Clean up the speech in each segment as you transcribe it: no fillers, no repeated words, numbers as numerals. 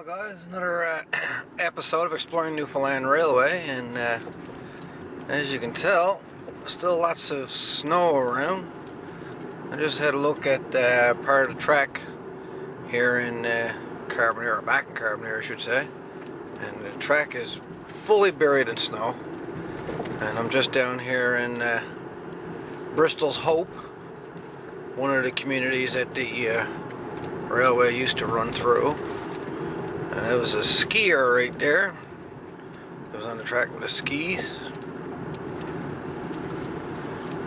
Well guys, another episode of Exploring Newfoundland Railway, and as you can tell, still lots of snow around. I just had a look at part of the track here in Carbonear, or back in Carbonear I should say, and the track is fully buried in snow. And I'm just down here in Bristols Hope, one of the communities that the railway used to run through. And there was a skier right there. It was on the track with the skis.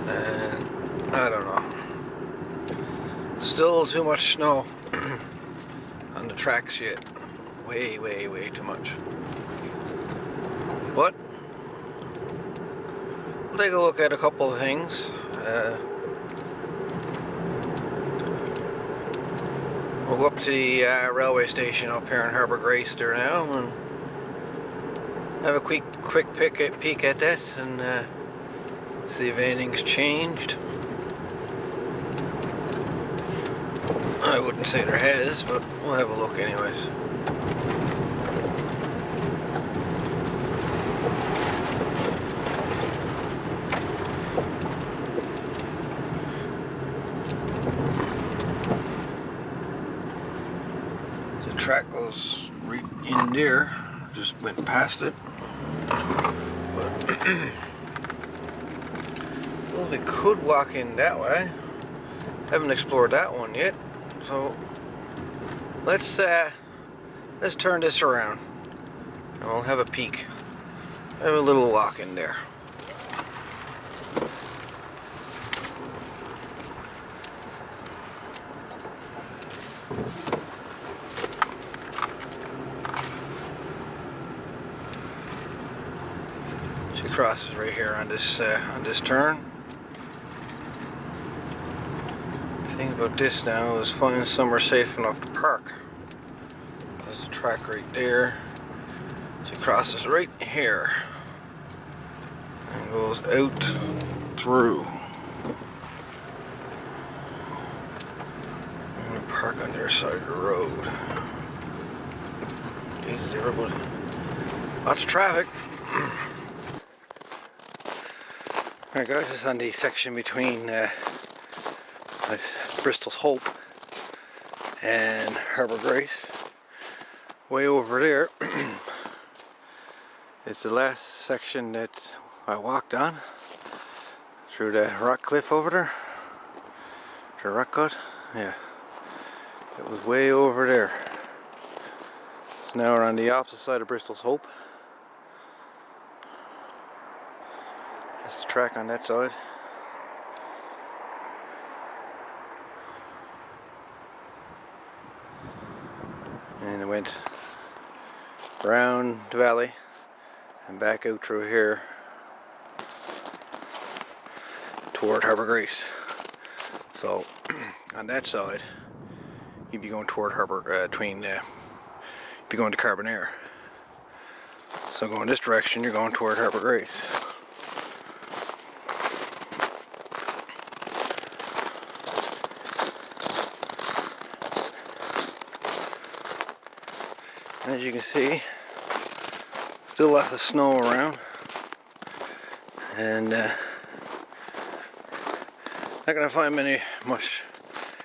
And I don't know. Still too much snow on the tracks yet. Way too much. But we'll take a look at a couple of things. We'll go up to the railway station up here in Harbour there now and have a quick peek at that and see if anything's changed. I wouldn't say there has, but we'll have a look anyways. Track goes right in there, just went past it, but well, we could walk in that way. Haven't explored that one yet, so let's turn this around and we'll have a peek, have a little walk in there. Crosses right here on this turn. The thing about this now is finding somewhere safe enough to park. There's a track right there. She crosses right here and goes out through. I'm gonna park on their side of the road. Jesus, everybody. Lots of traffic. Alright guys, it's on the section between Bristols Hope and Harbour Grace. Way over there is the last section that I walked on through the rock cliff over there. The rock cut, yeah. It was way over there. So now we're on the opposite side of Bristols Hope. That's the track on that side. And it went around the valley and back out through here toward Harbour Grace. So on that side, you'd be going toward Harbour, you'd be going to Carbonear. So going this direction, you're going toward Harbour Grace. As you can see, still lots of snow around, and not gonna find not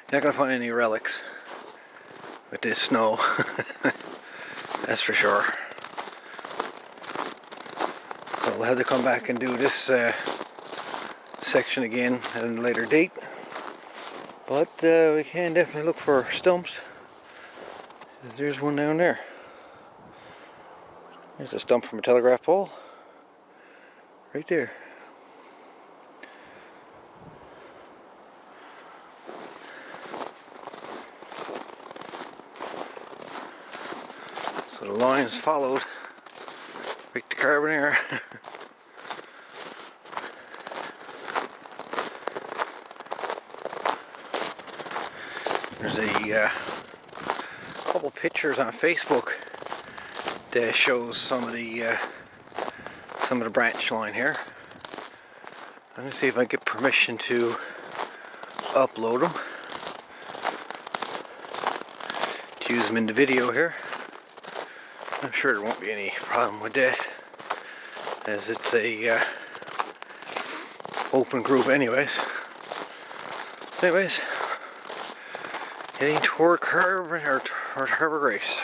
gonna find any relics with this snow. That's for sure. So we'll have to come back and do this section again at a later date, but we can definitely look for stumps. There's one down there. There's a stump from a telegraph pole right there. So the lines followed right to Carbonear. There's a couple pictures on Facebook that shows some of the branch line here. Let me see if I get permission to upload them, to use them in the video here. I'm sure there won't be any problem with that, as it's a open group anyways. Anyways, heading toward Harbour Grace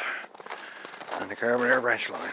on the Carbonear branch line.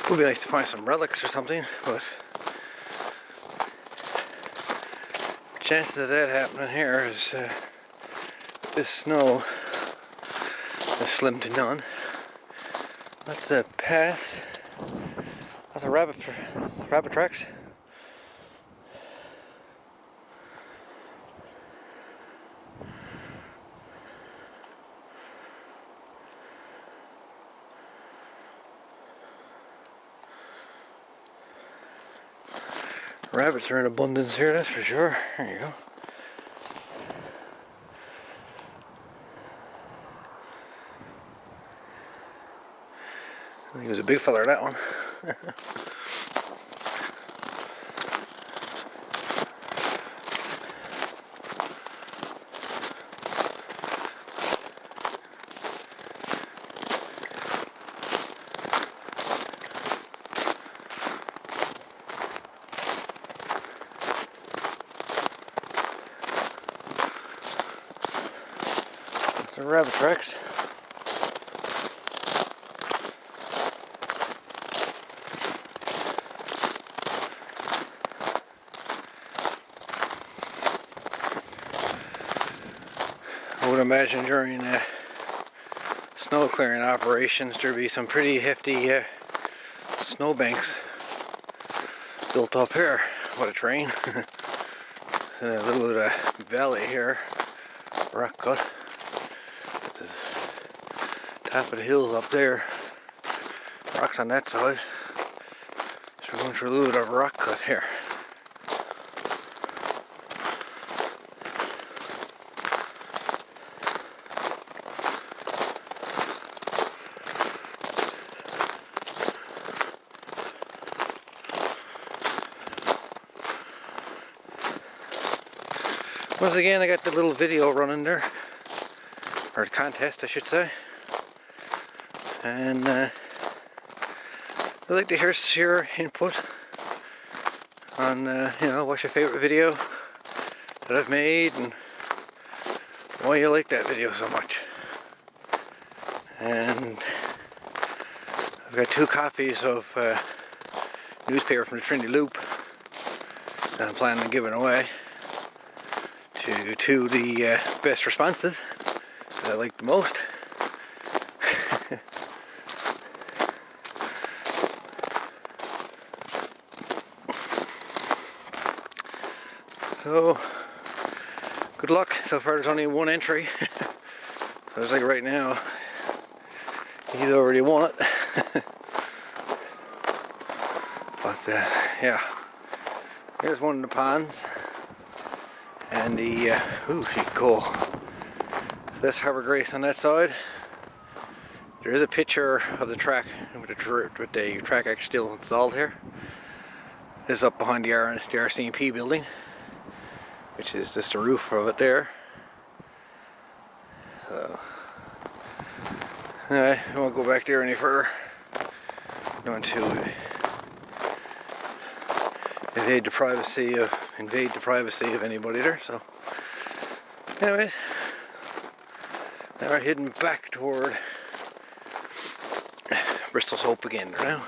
It would be nice to find some relics or something, but chances of that happening here is this snow is slim to none. That's a path. That's a rabbit tracks. Rabbits are in abundance here, that's for sure. There you go. He was a big fella, that one. The rabbit tracks. I would imagine during snow clearing operations there'd be some pretty hefty snowbanks built up here. What a train. A little valley here, rock cut. Top of the hills up there, rocks on that side. So we're going through a little bit of rock cut here. Once again, I got the little video running there, or contest I should say. And I'd like to hear your input on, what's your favorite video that I've made and why you like that video so much. And I've got 2 copies of newspaper from the Trinity Loop that I'm planning on giving away to the best responses that I like the most. So, good luck. So far there's only 1 entry. So it's like right now, he's already won it. But yeah, here's one of the ponds. And the, ooh, she's cool. So that's Harbour Grace on that side. There is a picture of the track with the track actually still installed here. This is up behind the RCMP building, which is just the roof of it there. So, anyway, I won't go back there any further. I'm going to invade the privacy of anybody there. So, anyways, now we're heading back toward Bristol's Hope again now.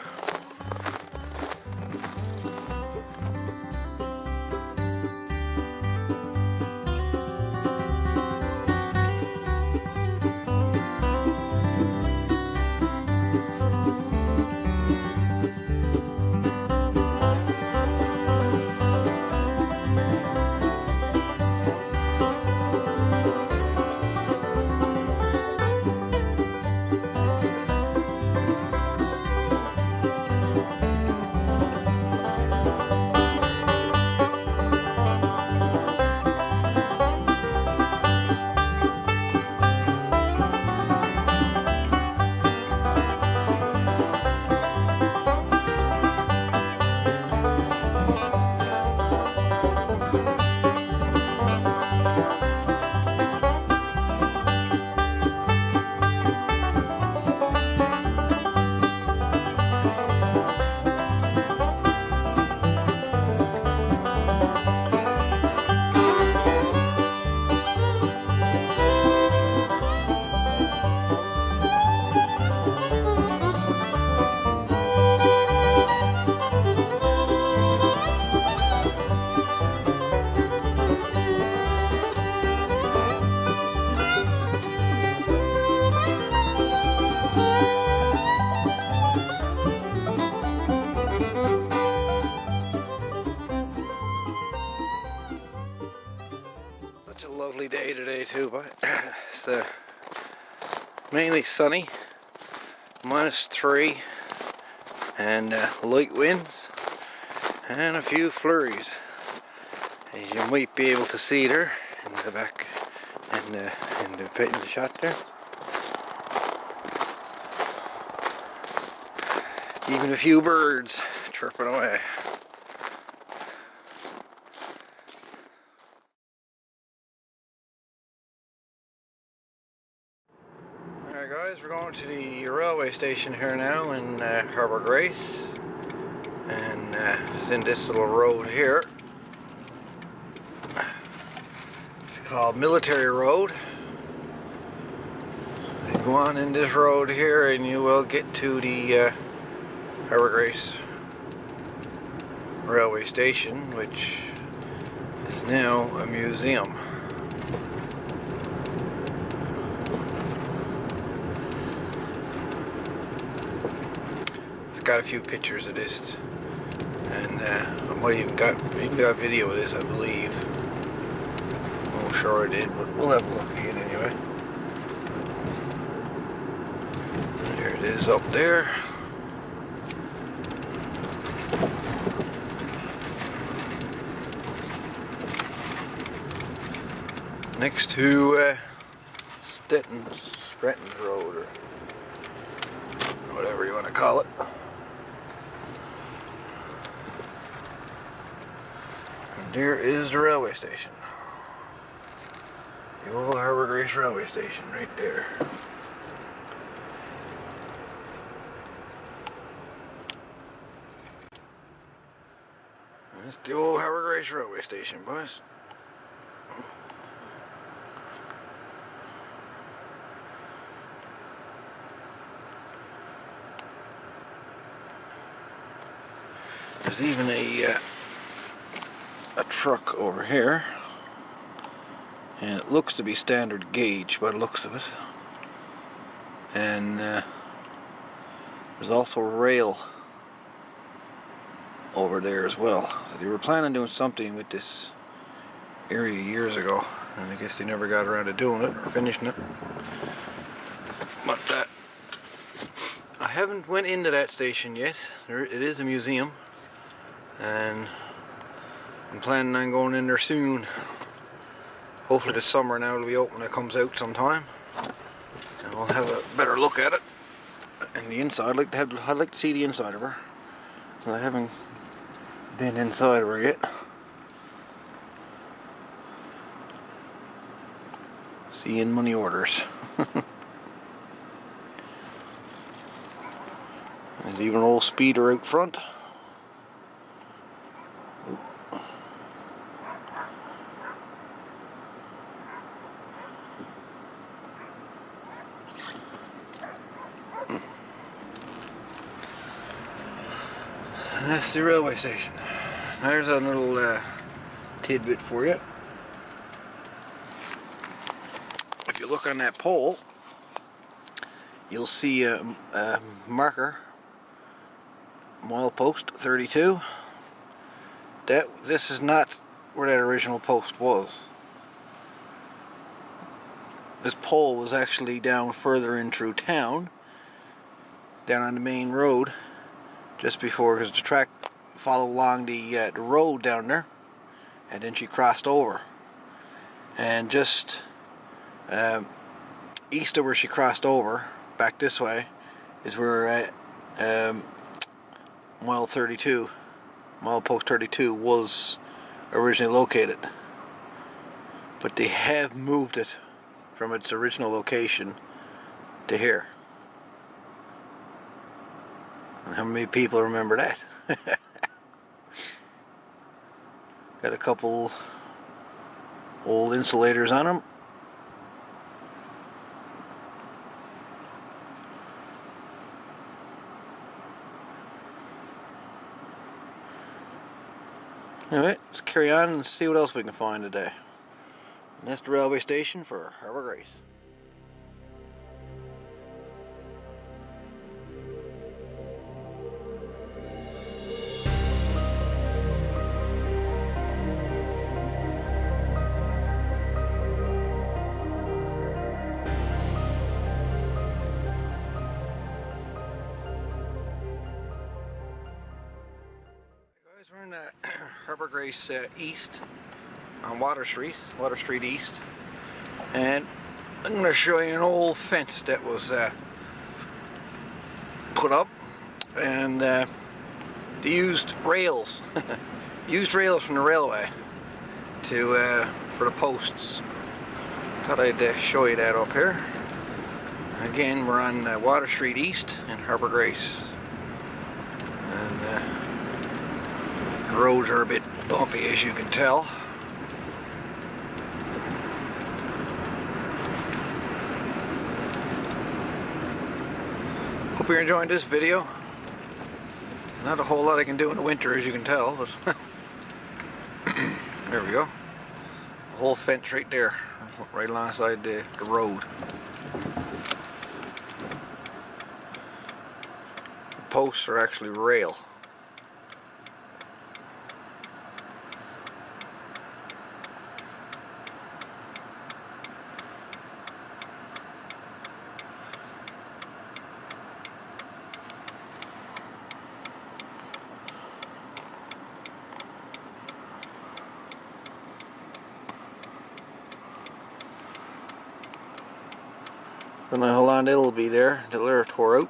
too, but it's mainly sunny, -3, and light winds, and a few flurries, as you might be able to see there in the back, in the shot there. Even a few birds chirping away. Alright guys, we're going to the railway station here now in Harbour Grace, and it's in this little road here. It's called Military Road. You go on in this road here and you will get to the Harbour Grace railway station, which is now a museum. I've got a few pictures of this, and I might even got video of this, I believe. I'm sure I did, but we'll have a look again anyway. There it is up there. Next to Stretton's Road, or whatever you want to call it. And there is the railway station. The old Harbour Grace railway station right there. That's the old Harbour Grace railway station, boys. There's even a truck over here, and it looks to be standard gauge by the looks of it. And there's also rail over there as well. So they were planning on doing something with this area years ago, and I guess they never got around to doing it or finishing it. But I haven't went into that station yet. It is a museum, and I'm planning on going in there soon. Hopefully this summer now it'll be open when it comes out sometime, and we'll have a better look at it. And the inside, I'd like to see the inside of her. So I haven't been inside of her yet. Seeing money orders. There's even an old speeder out front. And that's the railway station. There's a little tidbit for you. If you look on that pole, you'll see a marker, milepost 32. This is not where that original post was. This pole was actually down further in through town, down on the main road, just before, because the track followed along the road down there, and then she crossed over. And just east of where she crossed over, back this way, is where milepost 32 was originally located. But they have moved it from its original location to here. And how many people remember that? Got a couple old insulators on them. Alright, let's carry on and see what else we can find today. And that's the railway station for Harbour Grace. in Harbour Grace East on Water Street East, and I'm going to show you an old fence that was put up, and they used rails, used rails from the railway to for the posts. Thought I'd show you that up here. Again, we're on Water Street East in Harbour Grace, and the roads are a bit bumpy, as you can tell. Hope you're enjoying this video. Not a whole lot I can do in the winter, as you can tell, but there we go. A whole fence right there, right alongside the road. The posts are actually rail. Don't know how long it'll be there until they're tore out,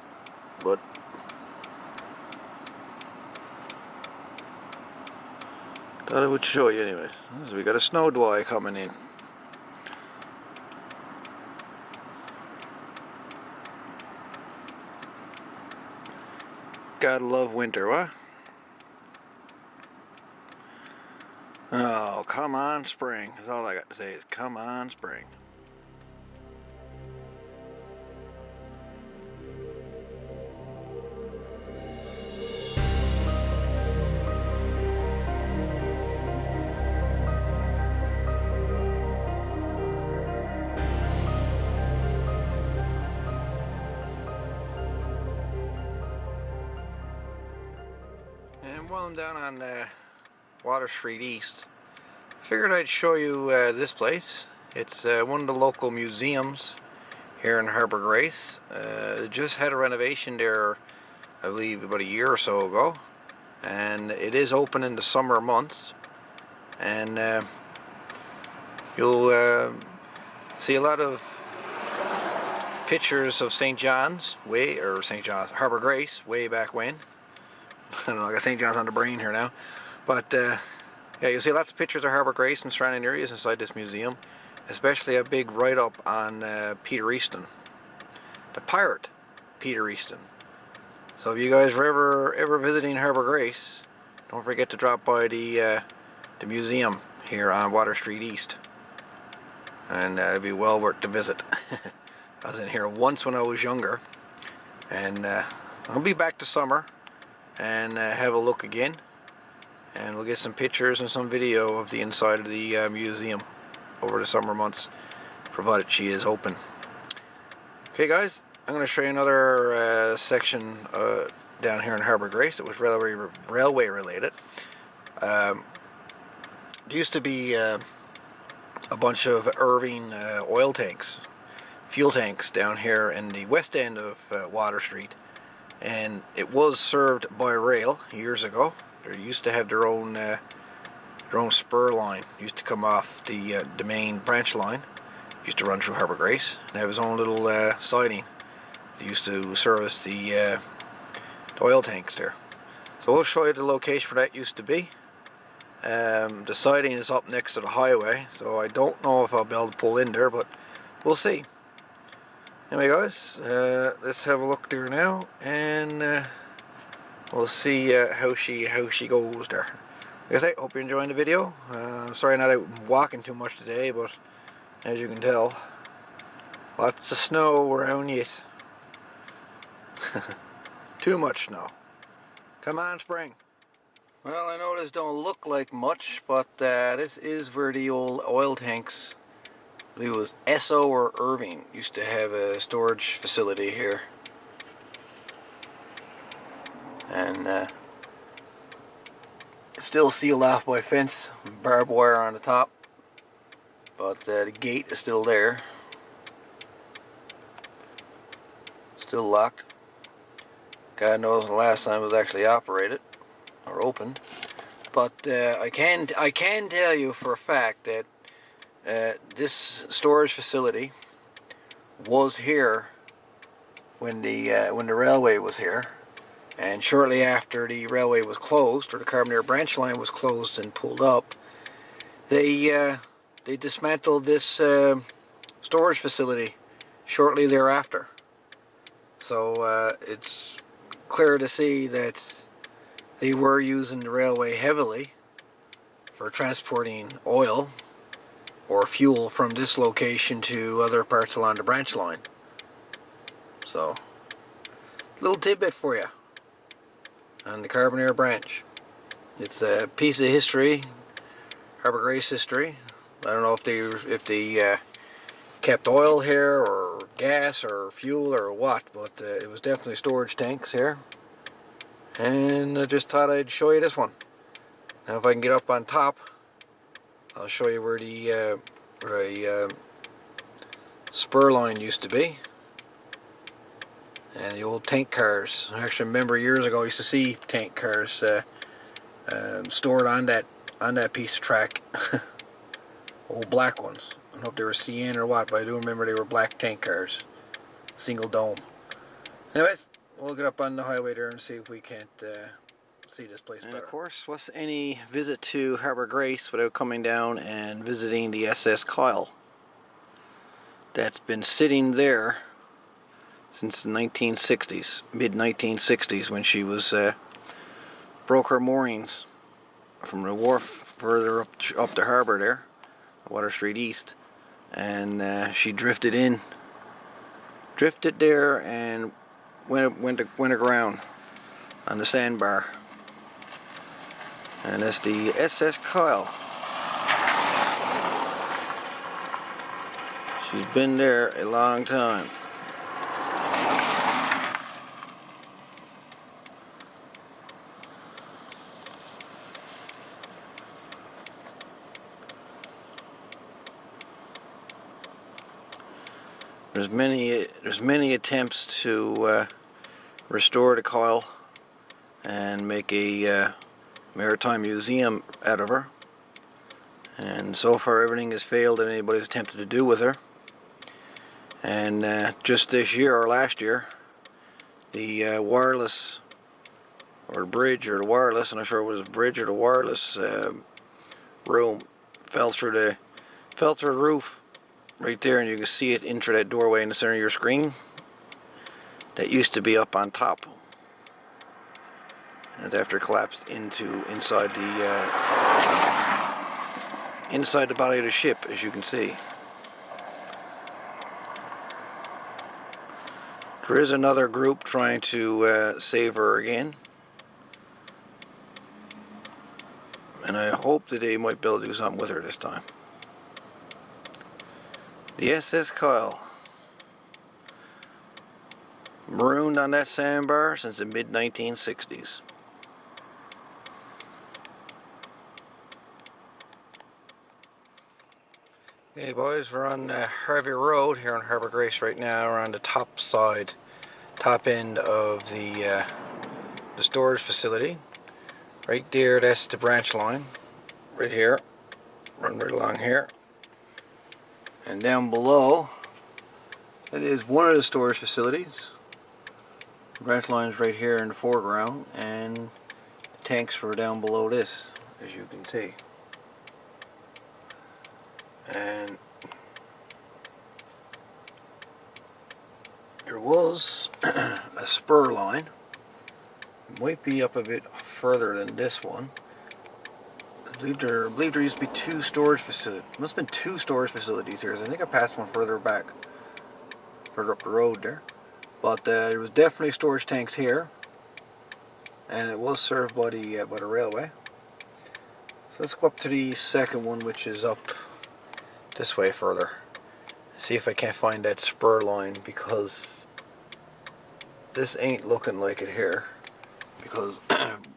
but thought I would show you anyway. So we got a snow dwy coming in. Gotta love winter, what? Oh, come on, spring. That's all I got to say is come on, spring. And while I'm down on Water Street East, I figured I'd show you this place. It's one of the local museums here in Harbour Grace. Just had a renovation there, I believe, about a year or so ago, and it is open in the summer months. And you'll see a lot of pictures of St. John's Harbour Grace way back when. I don't know, I got St. John's on the brain here now. But yeah, you'll see lots of pictures of Harbour Grace and surrounding areas inside this museum, especially a big write-up on Peter Easton, the pirate Peter Easton. So if you guys are ever visiting Harbour Grace, don't forget to drop by the museum here on Water Street East, and it'd be well worth the visit. I was in here once when I was younger, and I'll be back this summer and have a look again, and we'll get some pictures and some video of the inside of the museum over the summer months, provided she is open. Okay guys, I'm going to show you another section down here in Harbour Grace. It was railway related. There used to be a bunch of Irving oil tanks, fuel tanks down here in the west end of Water Street. And it was served by rail years ago. They used to have their own spur line. It used to come off the main branch line. It used to run through Harbour Grace and have his own little siding. They used to service the oil tanks there. So we'll show you the location where that used to be. The siding is up next to the highway, so I don't know if I'll be able to pull in there, but we'll see. Anyway guys, let's have a look there now, and we'll see how she goes there. Like I say, hope you're enjoying the video. Sorry not out walking too much today, but as you can tell, lots of snow around yet. Too much snow. Come on, spring. Well, I know this don't look like much, but this is where the old oil tanks, I believe it was Esso or Irving, used to have a storage facility here. And it's still sealed off by fence, barbed wire on the top, but the gate is still there. Still locked. God knows the last time it was actually operated or opened. but I can tell you for a fact that this storage facility was here when the railway was here, and shortly after the railway was closed, or the Carbonear branch line was closed and pulled up, they dismantled this storage facility shortly thereafter. So it's clear to see that they were using the railway heavily for transporting oil or fuel from this location to other parts along the branch line. So, little tidbit for you on the Carbonear branch. It's a piece of history, Harbour Grace history. I don't know if they kept oil here or gas or fuel or what, but it was definitely storage tanks here. And I just thought I'd show you this one. Now if I can get up on top, I'll show you where the spur line used to be, and the old tank cars. I actually remember years ago I used to see tank cars stored on that piece of track. Old black ones. I don't know if they were CN or what, but I do remember they were black tank cars, single dome. Anyways, we'll get up on the highway there and see if we can't see this place better. And of course, what's any visit to Harbour Grace without coming down and visiting the SS Kyle that's been sitting there since the 1960s, mid-1960s, when she was broke her moorings from the wharf further up the harbour there, Water Street East, and she drifted there and went aground on the sandbar. And that's the SS Kyle. She's been there a long time. There's many attempts to restore the Kyle and make a maritime museum out of her, and so far everything has failed that anybody's attempted to do with her. And just this year or last year, the wireless, or the bridge, or the wireless, I'm not sure it was a bridge or the wireless room, fell through the roof right there, and you can see it enter that doorway in the center of your screen that used to be up on top. And after it collapsed inside the body of the ship, as you can see. There is another group trying to save her again, and I hope that they might be able to do something with her this time. The SS Kyle, marooned on that sandbar since the mid-1960s. Hey boys, we're on Harvey Road here on Harbour Grace right now. We're on the top end of the storage facility. Right there, that's the branch line. Right here, run right along here. And down below, that is one of the storage facilities. The branch line is right here in the foreground, and the tanks were down below this, as you can see. And there was a spur line. It might be up a bit further than this one. I believe there used to be two storage facilities. Must have been two storage facilities here. So I think I passed one further up the road there. But there was definitely storage tanks here, and it was served by the railway. So let's go up to the second one, which is up this way further. See if I can't find that spur line, because this ain't looking like it here. Because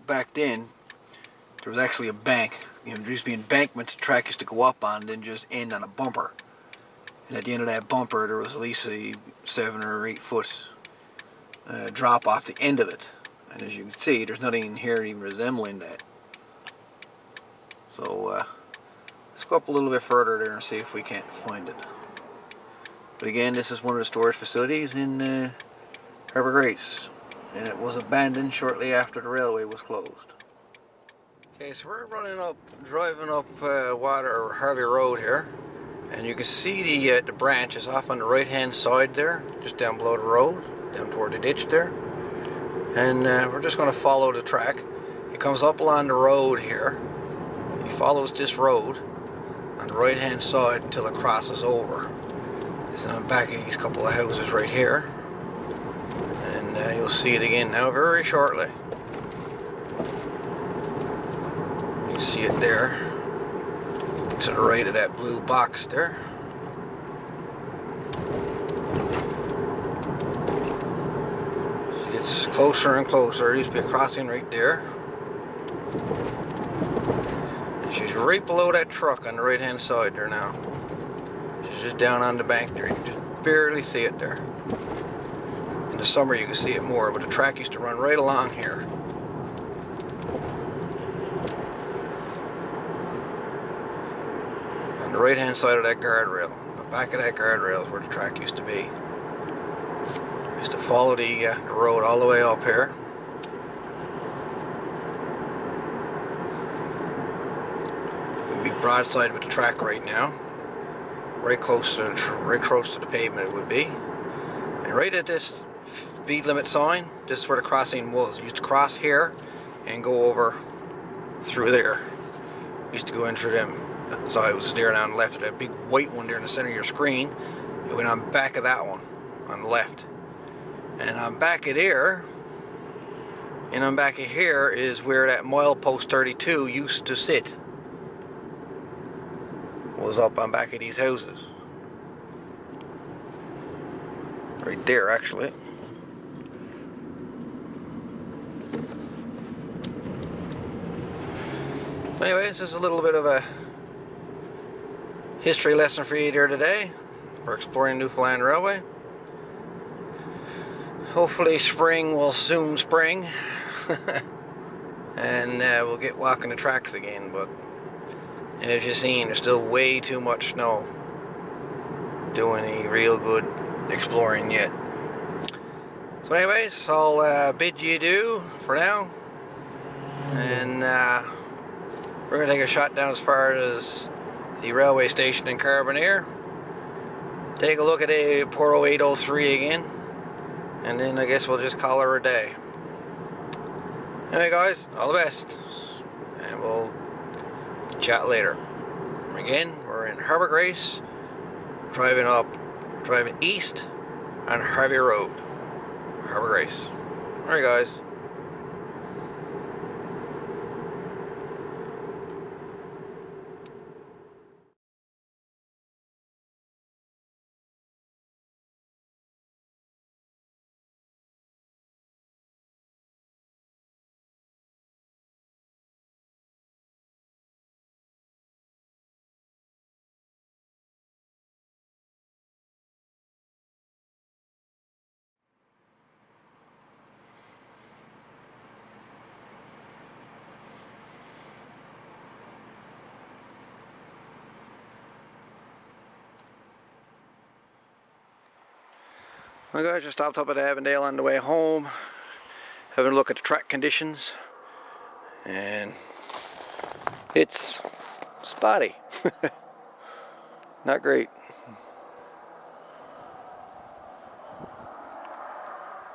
back then there was actually a bank. There used to be an embankment the track used to go up on, and then just end on a bumper. And at the end of that bumper, there was at least a 7 or 8 foot drop off the end of it. And as you can see, there's nothing in here even resembling that. So let's go up a little bit further there and see if we can't find it. But again, this is one of the storage facilities in Harbour Grace, and it was abandoned shortly after the railway was closed. Okay, so we're driving up Harvey Road here, and you can see the branch is off on the right hand side there, just down below the road, down toward the ditch there. And we're just going to follow the track. It comes up along the road here. He follows this road on the right hand side until it crosses over. It's on the back of these couple of houses right here, and you'll see it again now very shortly. You see it there to the right of that blue box there. As it gets closer and closer. There used to be a crossing right there. And she's right below that truck on the right hand side there now. She's just down on the bank there. You can just barely see it there. In the summer you can see it more, but the track used to run right along here. The right hand side of that guardrail, the back of that guardrail is where the track used to be. We used to follow the road all the way up here. We'd be broadside with the track right now, right close to the pavement it would be. And right at this speed limit sign, this is where the crossing was. You used to cross here and go over through there. You used to go in through them. So I was there on the left of that big white one there in the center of your screen. It went on back of that one on the left. And on back of there, and on back of here is where that milepost 32 used to sit. Was up on back of these houses. Right there actually. Anyways, this is a little bit of a history lesson for you here today. We're exploring Newfoundland Railway. Hopefully spring will soon spring and we'll get walking the tracks again, but as you've seen, there's still way too much snow doing any real good exploring yet. So anyways, I'll bid you adieu for now, and we're going to take a shot down as far as the railway station in Carbonear. Take a look at a Port 0803 again, and then I guess we'll just call her a day. Anyway guys, all the best, and we'll chat later. Again, we're in Harbour Grace, driving east on Harvey Road, Harbour Grace. Alright guys. Well guys, just stopped up at Avondale on the way home, having a look at the track conditions, and it's spotty. Not great.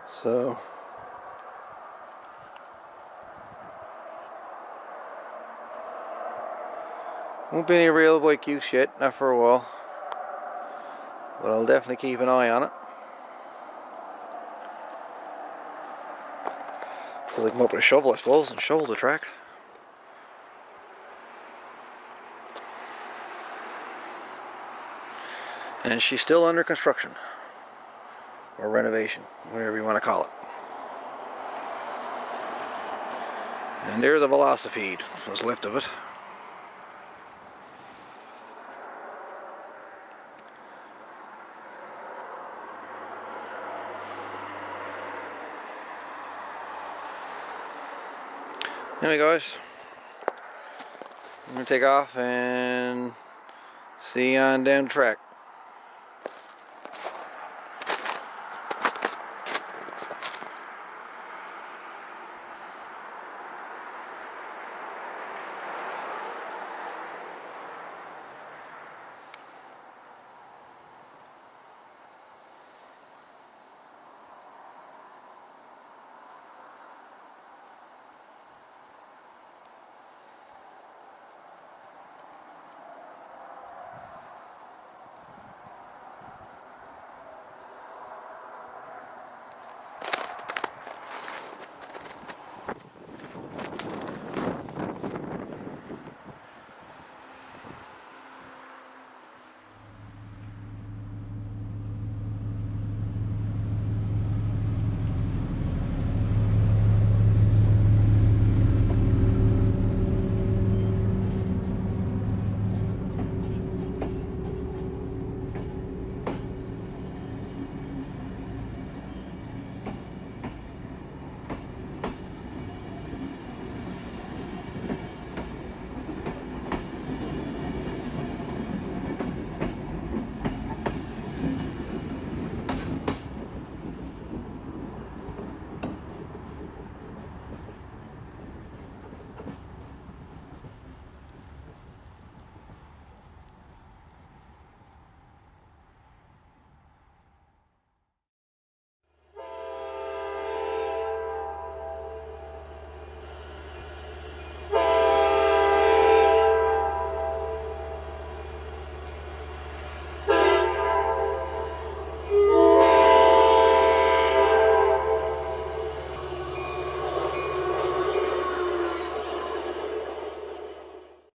So won't be any real bike use yet, not for a while, but I'll definitely keep an eye on it. So they come up with a shovel, I suppose, and shovel the track. And she's still under construction, or renovation, whatever you want to call it. And there's a velocipede, what's left of it. Anyway guys, I'm gonna take off and see you on down the track.